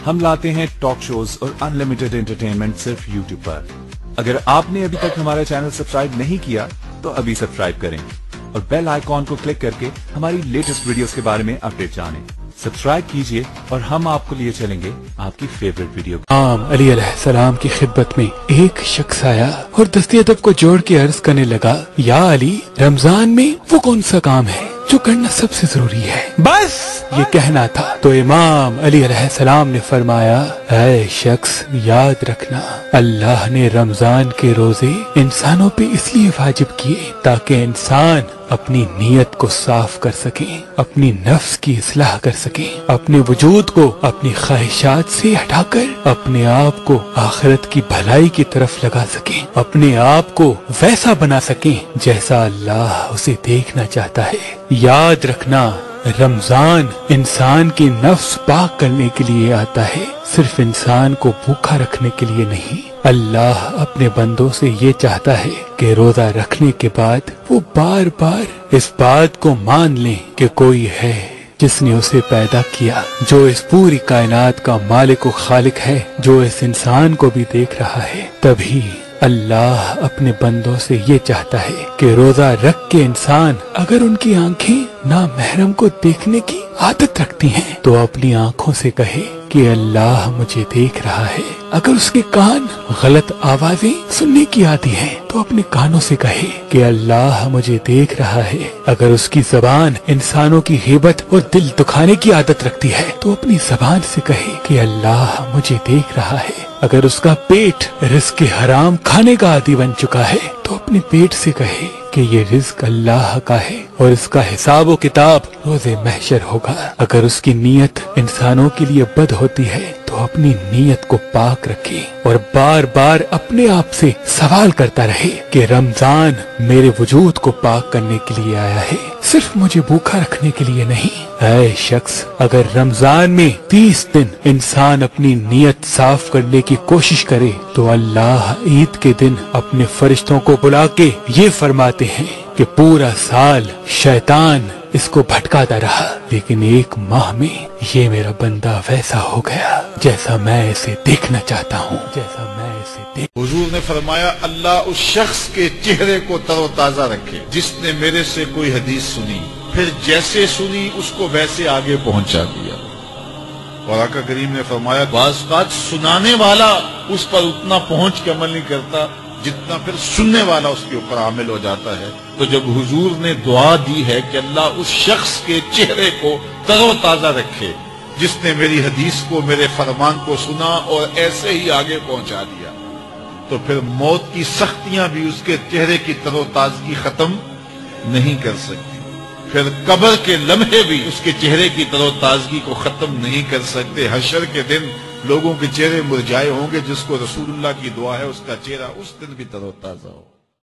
ہم لاتے ہیں ٹاک شوز اور انلمیٹڈ انٹرٹینمنٹ صرف یوٹیوب پر۔ اگر آپ نے ابھی تک ہمارا چینل سبسکرائب نہیں کیا تو ابھی سبسکرائب کریں اور بیل آئیکن کو کلک کر کے ہماری لیٹسٹ ویڈیوز کے بارے میں اپڈیٹ جانیں۔ سبسکرائب کیجئے اور ہم آپ کو لیے چلیں گے آپ کی فیوریٹ ویڈیو۔ علی علیہ السلام کی خدمت میں ایک شخص آیا اور دستی ادب کو جوڑ کے عرض کرنے لگا، یا علی، رمضان میں وہ کون سا کام ہے جو کرنا سب سے ضروری ہے؟ بس یہ کہنا تھا تو امام علی علیہ السلام نے فرمایا، اے شخص، یاد رکھنا، اللہ نے رمضان کے روزے انسانوں پہ اس لیے واجب کیے تاکہ انسان اپنی نیت کو صاف کر سکیں، اپنی نفس کی اصلاح کر سکیں، اپنے وجود کو اپنی خواہشات سے ہٹا کر اپنے آپ کو آخرت کی بھلائی کی طرف لگا سکیں، اپنے آپ کو ویسا بنا سکیں جیسا اللہ اسے دیکھنا چاہتا ہے۔ یاد رکھنا، رمضان انسان کی نفس پاک کرنے کے لیے آتا ہے، صرف انسان کو بھوکا رکھنے کے لیے نہیں۔ اللہ اپنے بندوں سے یہ چاہتا ہے کہ روزہ رکھنے کے بعد وہ بار بار اس بات کو مان لیں کہ کوئی ہے جس نے اسے پیدا کیا، جو اس پوری کائنات کا مالک و خالق ہے، جو اس انسان کو بھی دیکھ رہا ہے۔ تبھی اللہ اپنے بندوں سے یہ چاہتا ہے کہ روزہ رکھ کے انسان اگر ان کی آنکھیں نامحرم کو دیکھنے کی عادت رکھتی ہیں تو اپنی آنکھوں سے کہے کہ اللہ مجھے دیکھ رہا ہے۔ اگر اس کے کان غلط آوازیں سننے کی عادی ہیں تو اپنے کانوں سے کہے کہ اللہ مجھے دیکھ رہا ہے۔ اگر اس کی زبان انسانوں کی غیبت اور دل دکھانے کی عادت رکھتی ہے تو اپنی زبان سے کہے کہ اللہ مجھے دیکھ رہا ہے۔ اگر اس کا پیٹ رزق حرام کھانے کا عادی بن چکا ہے تو اپنے پیٹ سے کہے کہ یہ رزق اللہ کا ہے اور اس کا حساب و کتاب روز محشر ہوگا۔ اگر اس کی نیت انسانوں کے لیے بد ہوتی ہے تو اپنی نیت کو پاک رکھے اور بار بار اپنے آپ سے سوال کرتا رہے کہ رمضان میرے وجود کو پاک کرنے کے لیے آیا ہے، صرف مجھے بھوکا رکھنے کے لیے نہیں۔ اے شخص، اگر رمضان میں 30 دن انسان اپنی نیت صاف کرنے کی کوشش کرے تو اللہ عید کے دن اپنے فرشتوں کو بلا کے یہ فرماتے ہیں کہ پورا سال شیطان اس کو بھٹکاتا رہا، لیکن ایک ماہ میں یہ میرا بندہ ویسا ہو گیا جیسا میں اسے دیکھنا چاہتا ہوں، جیسا میں اسے حضور نے فرمایا، اللہ اس شخص کے چہرے کو تر و تازہ رکھے جس نے میرے سے کوئی حدیث سنی، پھر جیسے سنی اس کو ویسے آگے پہنچا دیا۔ اور آقا کریم نے فرمایا، بعض بات سنانے والا اس پر اتنا پہنچ کے عمل نہیں کرتا جتنا پھر سننے والا اس کے اوپر عامل ہو جاتا ہے۔ تو جب حضور نے دعا دی ہے کہ اللہ اس شخص کے چہرے کو تر و تازہ رکھے جس نے میری حدیث کو، میرے فرمان کو سنا اور ایسے ہی آگے پہنچا دیا، تو پھر موت کی سختیاں بھی اس کے چہرے کی تر و تازگی ختم نہیں کر سکتی، پھر قبر کے لمحے بھی اس کے چہرے کی تر و تازگی کو ختم نہیں کر سکتے۔ حشر کے دن لوگوں کے چہرے مرجھائے ہوں گے، جس کو رسول اللہ کی دعا ہے اس کا چہرہ اس دن بھی تر و تازہ ہو۔